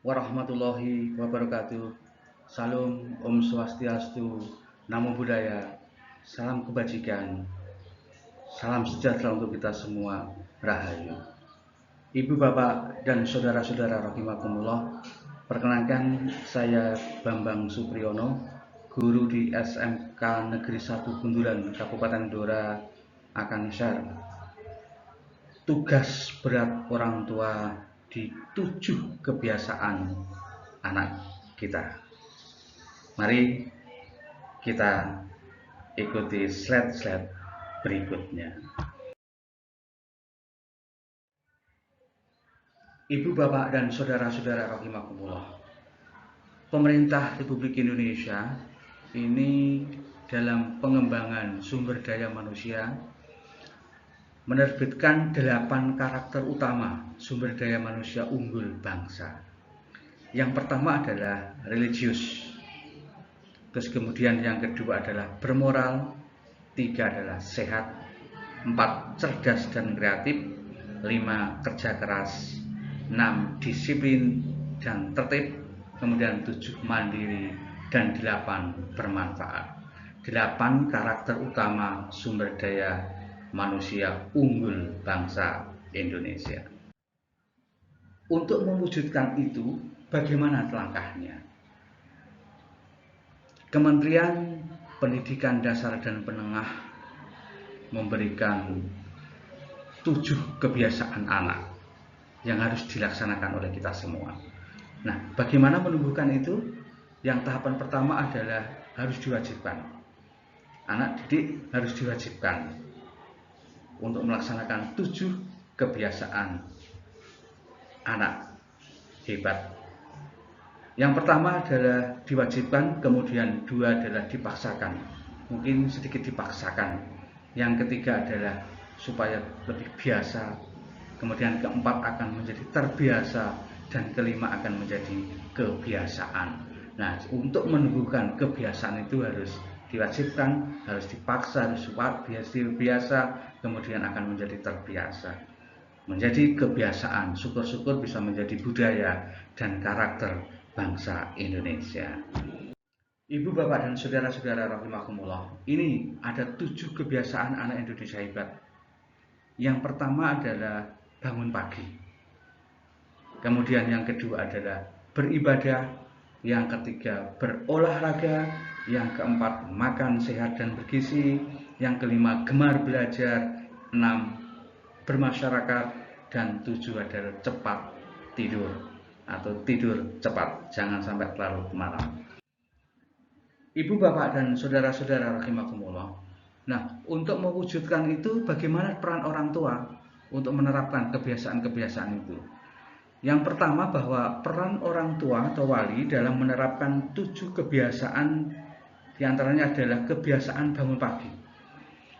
warahmatullahi wabarakatuh. Salam Om Swastiastu, Namo Buddhaya, salam kebajikan, salam sejahtera untuk kita semua, Rahayu. Ibu, Bapak, dan saudara-saudara rahimakumullah, perkenalkan saya Bambang Supriyono, guru di SMK Negeri 1 Bunduran, Kabupaten Blora, akan share tugas berat orang tua di 7 kebiasaan anak kita. Mari kita ikuti slide-slide berikutnya. Ibu, Bapak, dan saudara-saudara rahimakumullah, pemerintah Republik Indonesia ini dalam pengembangan sumber daya manusia menerbitkan 8 karakter utama sumber daya manusia unggul bangsa. Yang pertama adalah religius, terus kemudian yang kedua adalah bermoral, 3 adalah sehat, 4 cerdas dan kreatif, 5 kerja keras, 6 disiplin dan tertib, kemudian 7 mandiri, dan 8 bermanfaat. 8 karakter utama sumber daya manusia unggul bangsa Indonesia. Untuk mewujudkan itu, bagaimana langkahnya? Kementerian Pendidikan Dasar dan Menengah memberikan 7 kebiasaan anak yang harus dilaksanakan oleh kita semua. Nah, bagaimana menumbuhkan itu? Yang tahapan pertama adalah harus diwajibkan. Anak didik harus diwajibkan untuk melaksanakan 7 kebiasaan anak hebat. Yang pertama adalah diwajibkan, kemudian 2 adalah dipaksakan. Mungkin sedikit dipaksakan. Yang ketiga adalah supaya lebih biasa. Kemudian keempat akan menjadi terbiasa, dan kelima akan menjadi kebiasaan. Nah, untuk menumbuhkan kebiasaan itu harus diwajibkan, harus dipaksa, harus biasa, kemudian akan menjadi terbiasa, menjadi kebiasaan. Syukur-syukur bisa menjadi budaya dan karakter bangsa Indonesia. Ibu, Bapak, dan saudara-saudara rahimakumullah, ini ada 7 kebiasaan anak Indonesia hebat. Yang pertama adalah bangun pagi. Kemudian yang kedua adalah beribadah. Yang ketiga berolahraga. Yang keempat makan sehat dan bergizi. Yang kelima gemar belajar. 6 bermasyarakat. Dan 7 adalah cepat tidur atau tidur cepat, jangan sampai terlalu malam. Ibu, Bapak, dan saudara-saudara rahimakumullah. Nah, untuk mewujudkan itu, bagaimana peran orang tua untuk menerapkan kebiasaan-kebiasaan itu? Yang pertama, bahwa peran orang tua atau wali dalam menerapkan 7 kebiasaan diantaranya adalah kebiasaan bangun pagi.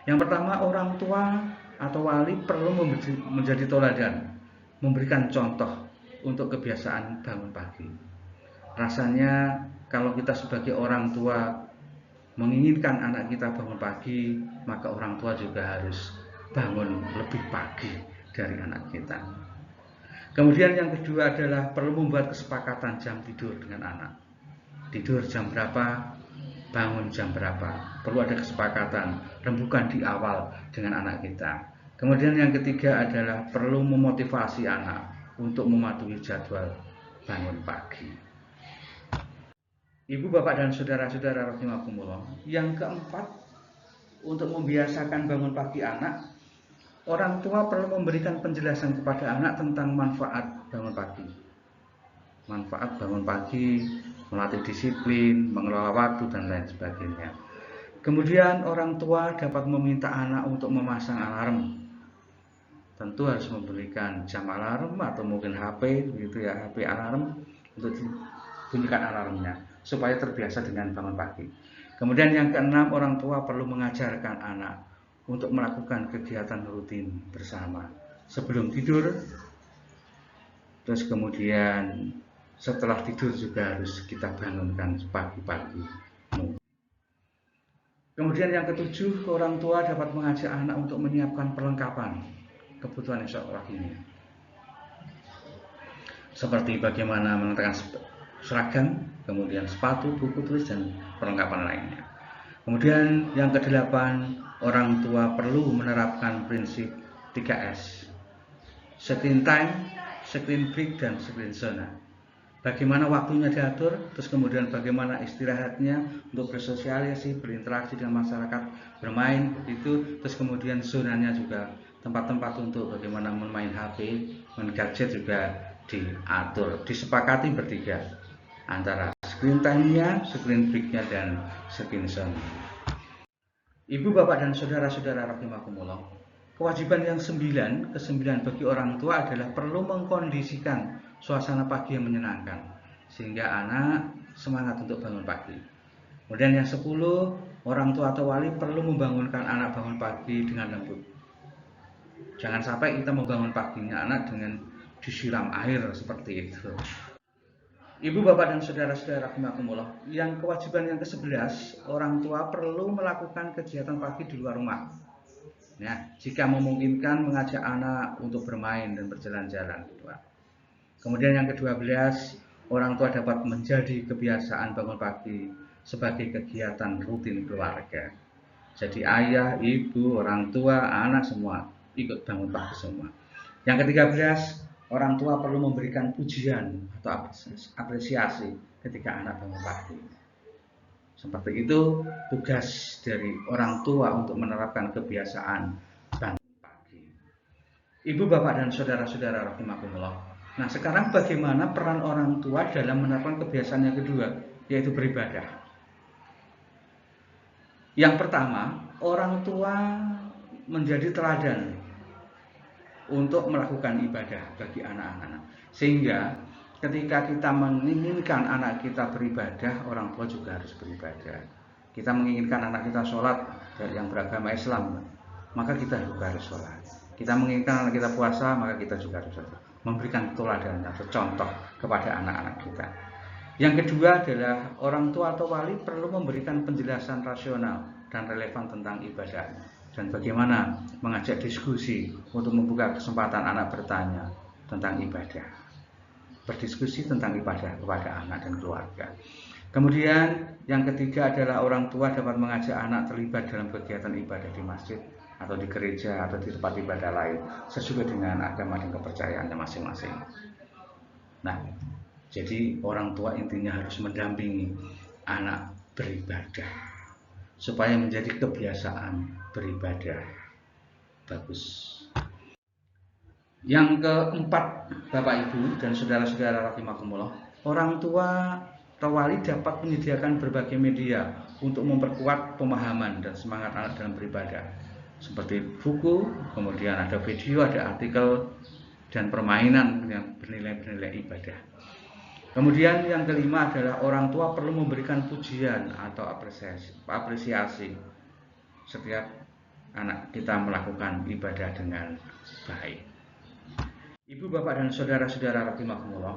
Yang pertama, orang tua atau wali perlu menjadi teladan, memberikan contoh untuk kebiasaan bangun pagi. Rasanya kalau kita sebagai orang tua menginginkan anak kita bangun pagi, maka orang tua juga harus bangun lebih pagi dari anak kita. Kemudian yang kedua adalah perlu membuat kesepakatan jam tidur dengan anak. Tidur jam berapa, bangun jam berapa. Perlu ada kesepakatan, rembukan di awal dengan anak kita. Kemudian yang ketiga adalah perlu memotivasi anak untuk mematuhi jadwal bangun pagi. Ibu, Bapak, dan saudara-saudara rahimakumullah, yang keempat, untuk membiasakan bangun pagi anak, orang tua perlu memberikan penjelasan kepada anak tentang manfaat bangun pagi. Manfaat bangun pagi, melatih disiplin, mengelola waktu, dan lain sebagainya. Kemudian orang tua dapat meminta anak untuk memasang alarm. Tentu harus memberikan jam alarm atau mungkin HP, begitu ya, HP alarm untuk bunyikan alarmnya supaya terbiasa dengan bangun pagi. Kemudian yang keenam, orang tua perlu mengajarkan anak untuk melakukan kegiatan rutin bersama sebelum tidur, terus kemudian setelah tidur juga harus kita bangunkan pagi-pagi. Kemudian yang ketujuh, orang tua dapat mengajak anak untuk menyiapkan perlengkapan kebutuhan esok paginya. seperti bagaimana mengenakan seragam, kemudian sepatu, buku tulis, dan perlengkapan lainnya. Kemudian yang kedelapan, orang tua perlu menerapkan prinsip 3S: screen time, screen break, dan screen zone. Bagaimana waktunya diatur, terus kemudian bagaimana istirahatnya untuk bersosialisasi, berinteraksi dengan masyarakat, bermain begitu, terus kemudian zonanya juga tempat-tempat untuk bagaimana bermain HP, main gadget juga diatur, disepakati bertiga antara screen time-nya, screen break-nya, dan screen zone. Ibu, bapak, dan saudara-saudara rahimakumullah, kewajiban yang kesembilan bagi orang tua adalah perlu mengkondisikan suasana pagi yang menyenangkan sehingga anak semangat untuk bangun pagi. Kemudian yang 10, orang tua atau wali perlu membangunkan anak bangun pagi dengan lembut. Jangan sampai kita membangun paginya anak dengan disiram air seperti itu. Ibu, bapak, dan saudara-saudara rahimakumullah, yang kewajiban yang ke-11, orang tua perlu melakukan kegiatan pagi di luar rumah. Ya, jika memungkinkan mengajak anak untuk bermain dan berjalan-jalan. Kemudian yang ke-12, orang tua dapat menjadi kebiasaan bangun pagi sebagai kegiatan rutin keluarga. Jadi ayah, ibu, orang tua, anak semua ikut bangun pagi semua. Yang ke-13, orang tua perlu memberikan pujian atau apresiasi ketika anak bangun pagi. Seperti itu tugas dari orang tua untuk menerapkan kebiasaan bangun pagi. Ibu, bapak, dan saudara-saudara rahimakumullah. Nah, sekarang bagaimana peran orang tua dalam menerapkan kebiasaan yang kedua, yaitu beribadah. Yang pertama, orang tua menjadi teladan untuk melakukan ibadah bagi anak-anak, sehingga ketika kita menginginkan anak kita beribadah, orang tua juga harus beribadah. Kita menginginkan anak kita sholat yang beragama Islam, maka kita juga harus sholat. Kita menginginkan anak kita puasa, maka kita juga harus memberikan teladan atau contoh kepada anak-anak kita. Yang kedua adalah orang tua atau wali perlu memberikan penjelasan rasional dan relevan tentang ibadah, dan bagaimana mengajak diskusi untuk membuka kesempatan anak bertanya tentang ibadah, berdiskusi tentang ibadah kepada anak dan keluarga. Kemudian yang ketiga adalah orang tua dapat mengajak anak terlibat dalam kegiatan ibadah di masjid atau di gereja atau di tempat ibadah lain sesuai dengan agama dan kepercayaannya masing-masing. Nah, jadi orang tua intinya harus mendampingi anak beribadah supaya menjadi kebiasaan beribadah. Bagus. Yang keempat, Bapak, Ibu, dan saudara-saudara rahimakumullah, orang tua atau wali dapat menyediakan berbagai media untuk memperkuat pemahaman dan semangat anak dalam beribadah, seperti buku, kemudian ada video, ada artikel, dan permainan yang bernilai-nilai ibadah. Kemudian yang kelima adalah orang tua perlu memberikan pujian atau apresiasi setiap anak kita melakukan ibadah dengan baik. Ibu, bapak, dan saudara-saudara rahimakumullah,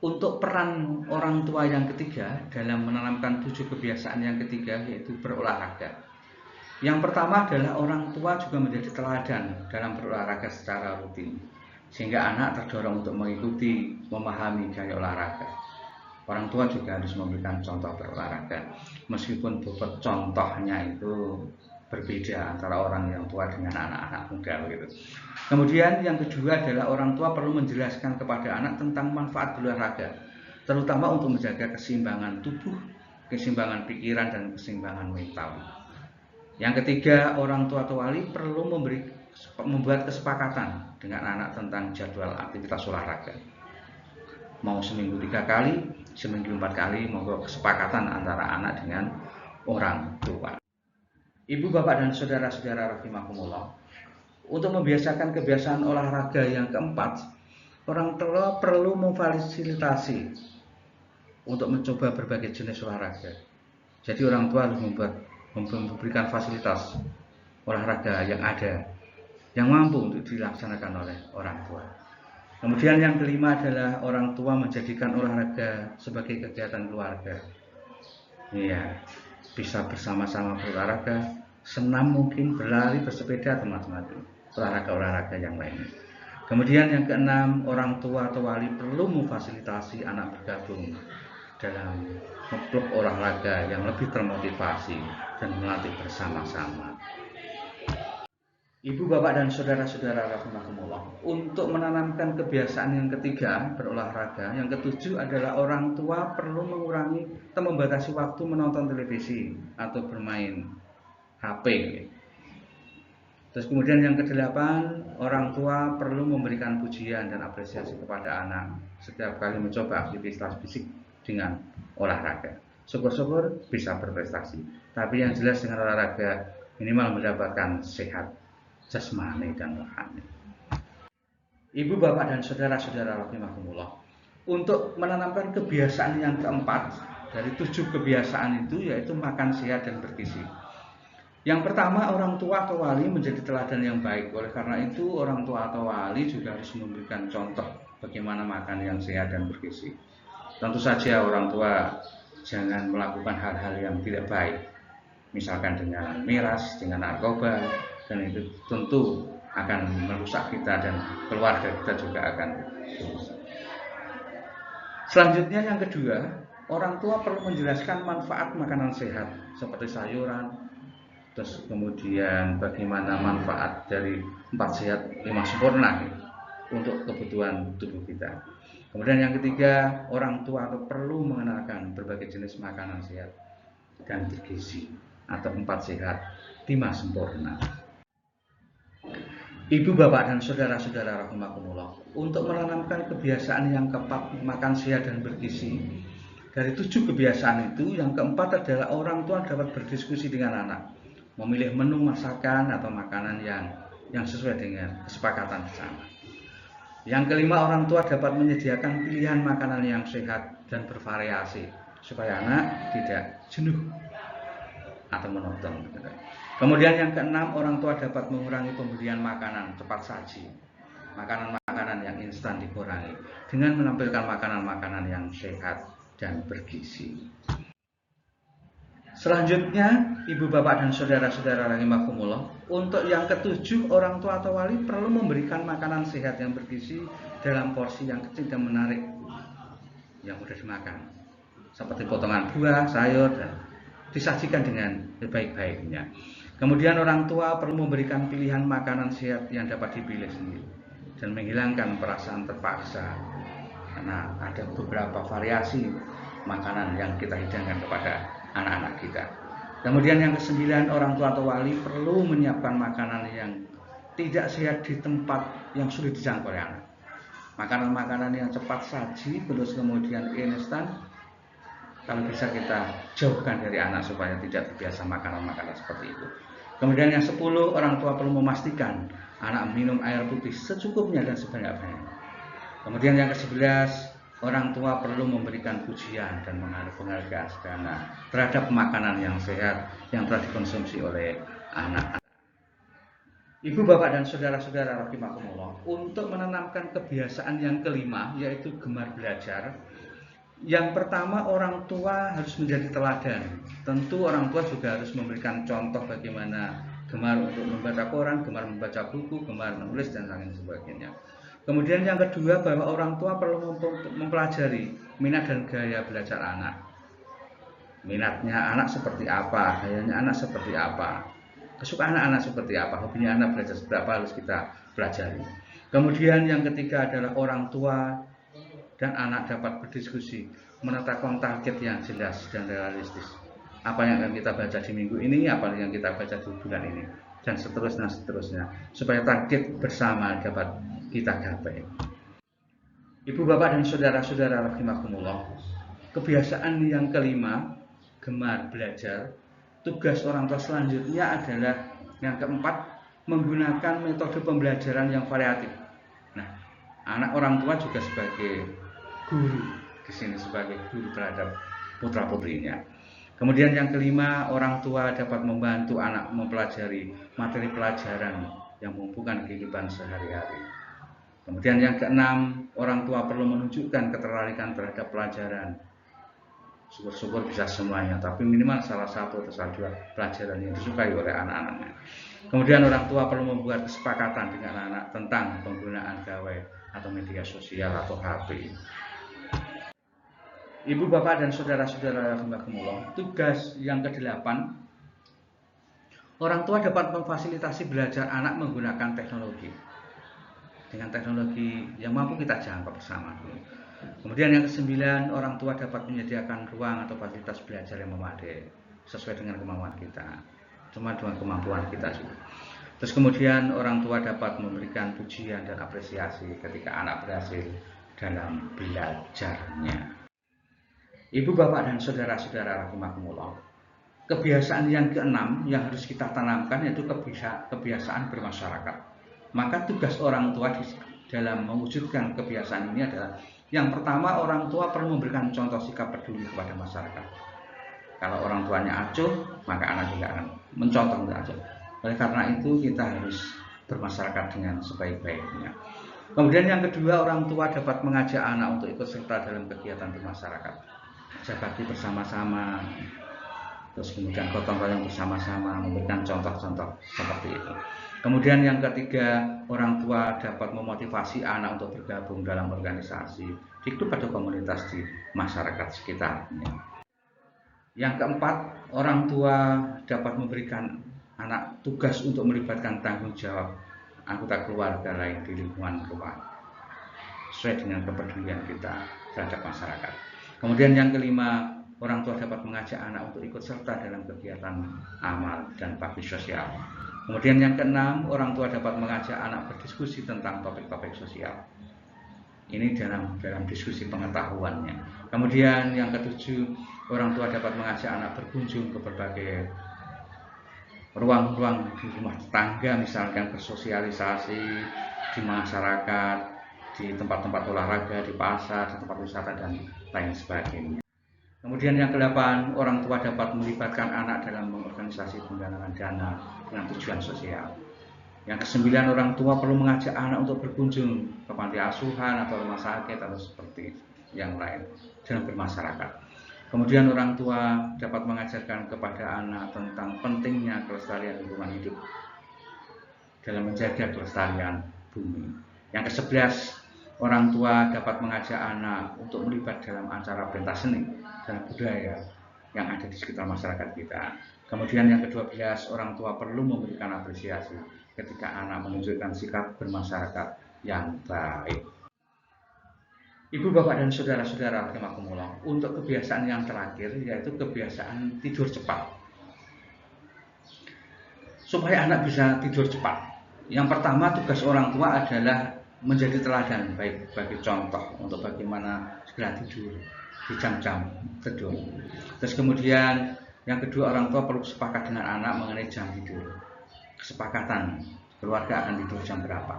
untuk peran orang tua yang ketiga dalam menanamkan 7 kebiasaan yang ketiga, yaitu berolahraga. Yang pertama adalah orang tua juga menjadi teladan dalam berolahraga secara rutin, sehingga anak terdorong untuk mengikuti, memahami gaya olahraga. Orang tua juga harus memberikan contoh berolahraga, meskipun bobot contohnya itu berbeda antara orang yang tua dengan anak-anak muda begitu. Kemudian yang kedua adalah orang tua perlu menjelaskan kepada anak tentang manfaat berolahraga, terutama untuk menjaga keseimbangan tubuh, keseimbangan pikiran, dan keseimbangan mental. Yang ketiga, orang tua atau wali perlu membuat kesepakatan dengan anak tentang jadwal aktivitas olahraga. Mau seminggu 3 kali, seminggu 4 kali, monggo kesepakatan antara anak dengan orang tua. Ibu, bapak, dan saudara-saudara rahimakumullah, untuk membiasakan kebiasaan olahraga yang keempat, orang tua perlu memfasilitasi untuk mencoba berbagai jenis olahraga. Jadi orang tua harus memberikan fasilitas olahraga yang ada, yang mampu untuk dilaksanakan oleh orang tua. Kemudian yang kelima adalah orang tua menjadikan olahraga sebagai kegiatan keluarga. Iya, bisa bersama-sama berolahraga, senam mungkin, berlari, bersepeda, teman-teman, olahraga-olahraga yang lainnya. Kemudian yang keenam, orang tua atau wali perlu memfasilitasi anak bergabung dalam klub olahraga yang lebih termotivasi dan melatih bersama-sama. Ibu, bapak, dan saudara-saudara rahimakumullah, untuk menanamkan kebiasaan yang ketiga, berolahraga, yang ketujuh adalah orang tua perlu mengurangi atau membatasi waktu menonton televisi atau bermain HP. Terus kemudian yang kedelapan, orang tua perlu memberikan pujian dan apresiasi kepada anak setiap kali mencoba aktivitas fisik dengan olahraga. Syukur-syukur bisa berprestasi, tapi yang jelas dengan olahraga minimal mendapatkan sehat jasmani dan rohani. Ibu, bapak, dan saudara-saudara rahimakumullah, untuk menanamkan kebiasaan yang keempat dari 7 kebiasaan itu, yaitu makan sehat dan bergizi. Yang pertama, orang tua atau wali menjadi teladan yang baik. Oleh karena itu, orang tua atau wali juga harus memberikan contoh bagaimana makan yang sehat dan bergizi. Tentu saja orang tua jangan melakukan hal-hal yang tidak baik, misalkan dengan miras, dengan narkoba, dan itu tentu akan merusak kita dan keluarga kita juga akan rusak. Selanjutnya yang kedua, orang tua perlu menjelaskan manfaat makanan sehat seperti sayuran, terus kemudian bagaimana manfaat dari 4 sehat 5 sempurna untuk kebutuhan tubuh kita. Kemudian yang ketiga, orang tua perlu mengenalkan berbagai jenis makanan sehat dan bergizi atau 4 sehat 5 sempurna. Ibu, bapak, dan saudara-saudara rahimakumullah, untuk menanamkan kebiasaan yang keempat, makan sehat dan bergizi, dari 7 kebiasaan itu, yang keempat adalah orang tua dapat berdiskusi dengan anak, memilih menu masakan atau makanan yang sesuai dengan kesepakatan bersama. Yang kelima, orang tua dapat menyediakan pilihan makanan yang sehat dan bervariasi supaya anak tidak jenuh atau monoton. Kemudian yang keenam, orang tua dapat mengurangi pembelian makanan cepat saji, makanan-makanan yang instan dikurangi dengan menampilkan makanan-makanan yang sehat dan bergizi. Selanjutnya, ibu, bapak, dan saudara-saudara rahimakumullah, untuk yang ketujuh, orang tua atau wali perlu memberikan makanan sehat yang bergizi dalam porsi yang kecil dan menarik yang mudah dimakan, seperti potongan buah, sayur, dan disajikan dengan sebaik-baiknya. Kemudian orang tua perlu memberikan pilihan makanan sehat yang dapat dipilih sendiri dan menghilangkan perasaan terpaksa, karena ada beberapa variasi makanan yang kita hidangkan kepada anak-anak kita. Kemudian yang kesembilan, orang tua atau wali perlu menyiapkan makanan yang tidak sehat di tempat yang sulit dijangkau oleh anak. Makanan-makanan yang cepat saji, terus kemudian instan, kalau bisa kita jauhkan dari anak supaya tidak terbiasa makanan-makanan seperti itu. Kemudian yang 10, orang tua perlu memastikan anak minum air putih secukupnya dan sebanyak-banyaknya. Kemudian yang ke-11, orang tua perlu memberikan pujian dan penghargaan sederhana terhadap makanan yang sehat yang telah dikonsumsi oleh anak-anak. Ibu, bapak, dan saudara-saudara rahimakumullah, untuk menanamkan kebiasaan yang kelima, yaitu gemar belajar. Yang pertama, orang tua harus menjadi teladan. Tentu orang tua juga harus memberikan contoh bagaimana gemar untuk membaca koran, gemar membaca buku, gemar menulis, dan lain sebagainya. Kemudian yang kedua, bahwa orang tua perlu mempelajari minat dan gaya belajar anak. Minatnya anak seperti apa, gayanya anak seperti apa, kesukaan anak seperti apa, hobinya anak belajar seperti apa, harus kita pelajari. Kemudian yang ketiga adalah orang tua dan anak dapat berdiskusi, menetapkan target yang jelas dan realistis. Apa yang akan kita baca di minggu ini, apa yang kita baca di bulan ini, dan seterusnya, supaya target bersama dapat kita gapai. Ibu, bapak, dan saudara-saudara rahimakumullah, kebiasaan yang kelima, gemar belajar. Tugas orang tua selanjutnya adalah yang keempat, menggunakan metode pembelajaran yang variatif. Nah, anak orang tua juga sebagai guru di sini, sebagai guru terhadap putra-putrinya. Kemudian yang kelima, orang tua dapat membantu anak mempelajari materi pelajaran yang menghubungkan kehidupan sehari-hari. Kemudian yang keenam, orang tua perlu menunjukkan ketertarikan terhadap pelajaran. Syukur-syukur bisa semuanya, tapi minimal salah satu atau salah dua pelajaran yang disukai oleh anak-anaknya. Kemudian orang tua perlu membuat kesepakatan dengan anak tentang penggunaan gawai atau media sosial atau HP. Ibu, bapak, dan saudara-saudara rahimakumullah, tugas yang ke-8, orang tua dapat memfasilitasi belajar anak menggunakan teknologi dengan teknologi yang mampu kita jangkau bersama. Kemudian yang ke-9, orang tua dapat menyediakan ruang atau fasilitas belajar yang memadai sesuai dengan kemampuan kita, cuma dengan kemampuan kita juga. Terus kemudian orang tua dapat memberikan pujian dan apresiasi ketika anak berhasil dalam belajarnya. Ibu, bapak, dan saudara-saudara rahimakumullah, kebiasaan yang ke-6 yang harus kita tanamkan yaitu kebiasaan bermasyarakat. Maka tugas orang tua dalam mewujudkan kebiasaan ini adalah, yang pertama, orang tua perlu memberikan contoh sikap peduli kepada masyarakat. Kalau orang tuanya acuh, maka anak juga akan mencontoh untuk acuh. Oleh karena itu kita harus bermasyarakat dengan sebaik-baiknya. Kemudian yang kedua, orang tua dapat mengajak anak untuk ikut serta dalam kegiatan bermasyarakat, berbagi bersama-sama, terus kemudian gotong royong bersama-sama, memberikan contoh-contoh seperti itu. Kemudian yang ketiga, orang tua dapat memotivasi anak untuk bergabung dalam organisasi, di grup atau komunitas di masyarakat sekitarnya. Yang keempat, orang tua dapat memberikan anak tugas untuk melibatkan tanggung jawab anggota keluarga lain di lingkungan rumah, sesuai dengan kepedulian kita terhadap masyarakat. Kemudian yang kelima, orang tua dapat mengajak anak untuk ikut serta dalam kegiatan amal dan bakti sosial. Kemudian yang keenam, orang tua dapat mengajak anak berdiskusi tentang topik-topik sosial. Ini dalam diskusi pengetahuannya. Kemudian yang ketujuh, orang tua dapat mengajak anak berkunjung ke berbagai ruang-ruang di rumah tangga, misalkan bersosialisasi di masyarakat, di tempat-tempat olahraga, di pasar, di tempat wisata, dan lain sebagainya. Kemudian yang ke-8, orang tua dapat melibatkan anak dalam mengorganisasi penggalangan dana dengan tujuan sosial. Yang ke-9, orang tua perlu mengajak anak untuk berkunjung ke panti asuhan atau rumah sakit atau seperti yang lain dalam bermasyarakat. Kemudian orang tua dapat mengajarkan kepada anak tentang pentingnya kelestarian lingkungan hidup dalam menjaga kelestarian bumi. Yang ke-11, orang tua dapat mengajak anak untuk terlibat dalam acara pentas seni dan budaya yang ada di sekitar masyarakat kita. Kemudian yang ke-12, orang tua perlu memberikan apresiasi ketika anak menunjukkan sikap bermasyarakat yang baik. Ibu, bapak, dan saudara-saudara rahimakumullah, untuk kebiasaan yang terakhir yaitu kebiasaan tidur cepat. Supaya anak bisa tidur cepat, yang pertama, tugas orang tua adalah menjadi teladan baik bagi contoh untuk bagaimana segera tidur di jam-jam tidur. Terus kemudian yang kedua, orang tua perlu sepakat dengan anak mengenai jam tidur. Kesepakatan keluarga akan tidur jam berapa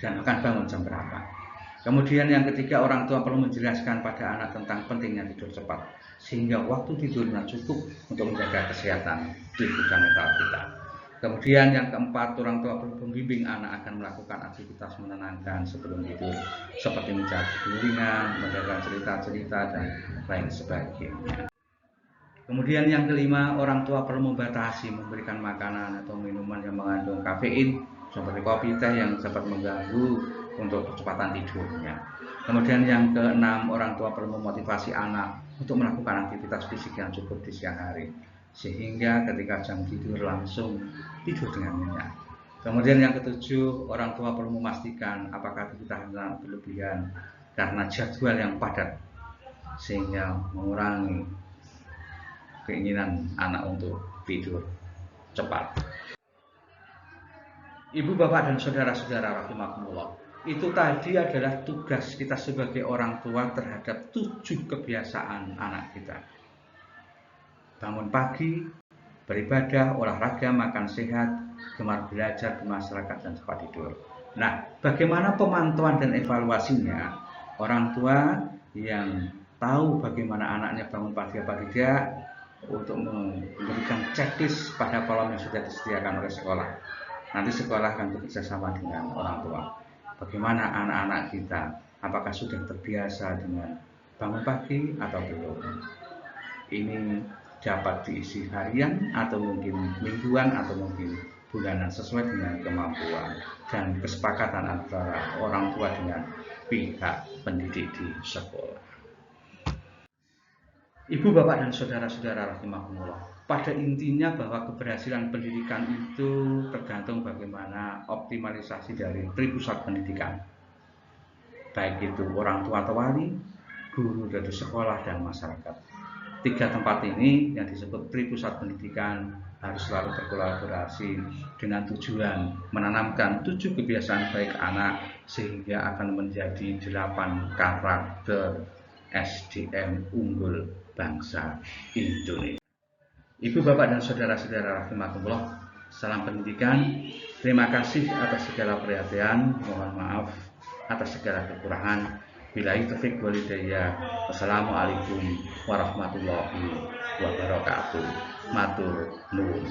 dan akan bangun jam berapa. Kemudian yang ketiga, orang tua perlu menjelaskan pada anak tentang pentingnya tidur cepat sehingga waktu tidurnya cukup untuk menjaga kesehatan tubuh dan mental kita. Kemudian yang keempat, orang tua perlu membimbing anak akan melakukan aktivitas menenangkan sebelum tidur, seperti mencatat ringan, mendengar cerita-cerita, dan lain sebagainya. Kemudian yang kelima, orang tua perlu membatasi memberikan makanan atau minuman yang mengandung kafein, seperti kopi, teh yang dapat mengganggu untuk kecepatan tidurnya. Kemudian yang keenam, orang tua perlu memotivasi anak untuk melakukan aktivitas fisik yang cukup di siang hari, sehingga ketika jam tidur langsung tidur dengan nyenyak. Kemudian yang ketujuh, orang tua perlu memastikan apakah aktivitas anak berlebihan karena jadwal yang padat sehingga mengurangi keinginan anak untuk tidur cepat. Ibu, bapak, dan saudara-saudara rahimakumullah, itu tadi adalah tugas kita sebagai orang tua terhadap 7 kebiasaan anak kita. Bangun pagi, beribadah, olahraga, makan sehat, gemar belajar, bermasyarakat, dan cepat tidur. Nah, bagaimana pemantauan dan evaluasinya? Orang tua yang tahu bagaimana anaknya bangun pagi apa tidak, untuk memberikan checklist pada kolom yang sudah disediakan oleh sekolah. Nanti sekolah akan bekerjasama dengan orang tua. Bagaimana anak-anak kita, apakah sudah terbiasa dengan bangun pagi atau belum? Ini dapat diisi harian atau mungkin mingguan atau mungkin bulanan sesuai dengan kemampuan dan kesepakatan antara orang tua dengan pihak pendidik di sekolah. Ibu, bapak, dan saudara-saudara rahimahumullah, pada intinya bahwa keberhasilan pendidikan itu tergantung bagaimana optimalisasi dari tripusat pendidikan, baik itu orang tua atau wali, guru dari sekolah, dan masyarakat. Tiga tempat ini yang disebut tripusat pendidikan harus selalu berkolaborasi dengan tujuan menanamkan 7 kebiasaan baik anak sehingga akan menjadi 8 karakter SDM unggul bangsa Indonesia. Ibu, bapak, dan saudara-saudara rahimakumullah, salam pendidikan. Terima kasih atas segala perhatian. Mohon maaf atas segala kekurangan. Billahi taufiq wal hidayah. Wassalamualaikum warahmatullahi wabarakatuh. Matur nuwun.